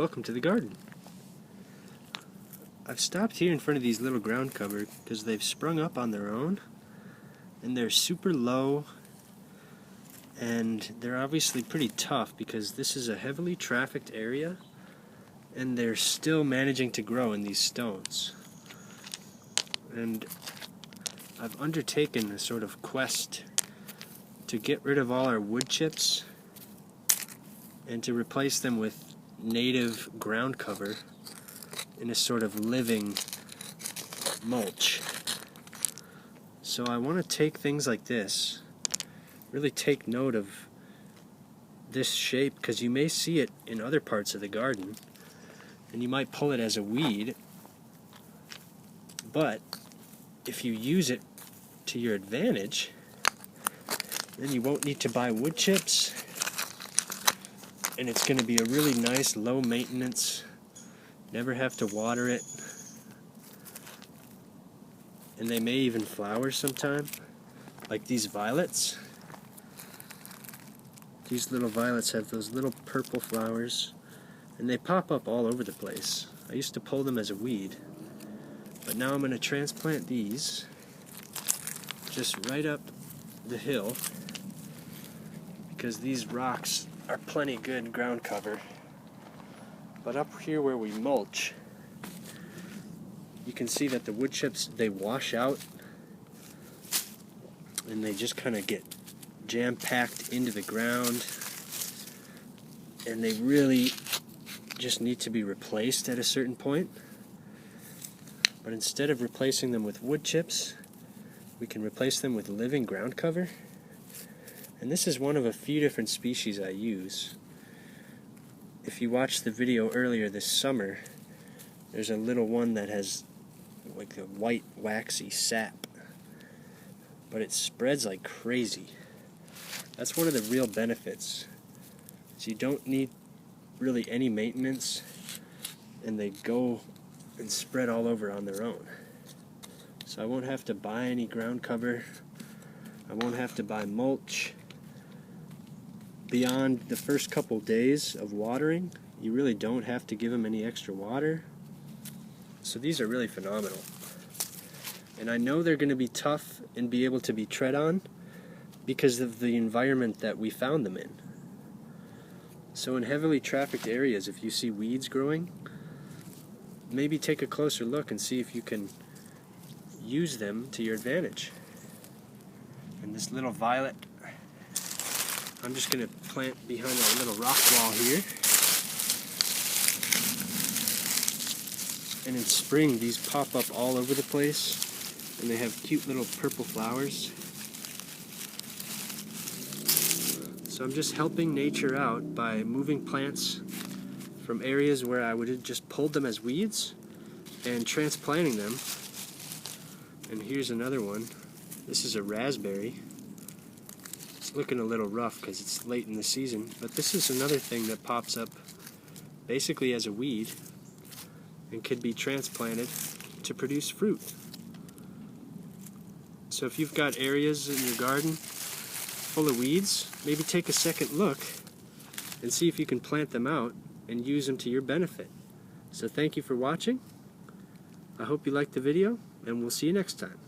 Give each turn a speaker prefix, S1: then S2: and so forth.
S1: Welcome to the garden. I've stopped here in front of these little ground cover because they've sprung up on their own and they're super low, and they're obviously pretty tough because this is a heavily trafficked area and they're still managing to grow in these stones. And I've undertaken a sort of quest to get rid of all our wood chips and to replace them with native ground cover in a sort of living mulch. So I want to take things like this, really take note of this shape, because you may see it in other parts of the garden and you might pull it as a weed, but if you use it to your advantage, then you won't need to buy wood chips, and it's going to be a really nice low maintenance, never have to water it, and they may even flower sometime, like these violets. These little violets have those little purple flowers and they pop up all over the place. I used to pull them as a weed, but now I'm going to transplant these just right up the hill because these rocks are plenty good ground cover. But up here where we mulch, you can see that the wood chips, they wash out and they just kind of get jam-packed into the ground, and they really just need to be replaced at a certain point. But instead of replacing them with wood chips, we can replace them with living ground cover. And this is one of a few different species I use. If you watched the video earlier this summer, there's a little one that has like a white waxy sap, but it spreads like crazy. That's one of the real benefits. So you don't need really any maintenance, and they go and spread all over on their own. So I won't have to buy any ground cover. I won't have to buy mulch. Beyond the first couple days of watering, you really don't have to give them any extra water. So these are really phenomenal. And I know they're going to be tough and be able to be tread on because of the environment that we found them in. So in heavily trafficked areas, if you see weeds growing, maybe take a closer look and see if you can use them to your advantage. And this little violet, I'm just going to plant behind a little rock wall here. And in spring, these pop up all over the place, and they have cute little purple flowers. So I'm just helping nature out by moving plants from areas where I would have just pulled them as weeds and transplanting them. And here's another one. This is a raspberry. It's looking a little rough because it's late in the season, but this is another thing that pops up basically as a weed and could be transplanted to produce fruit. So if you've got areas in your garden full of weeds, maybe take a second look and see if you can plant them out and use them to your benefit. So thank you for watching. I hope you liked the video, and we'll see you next time.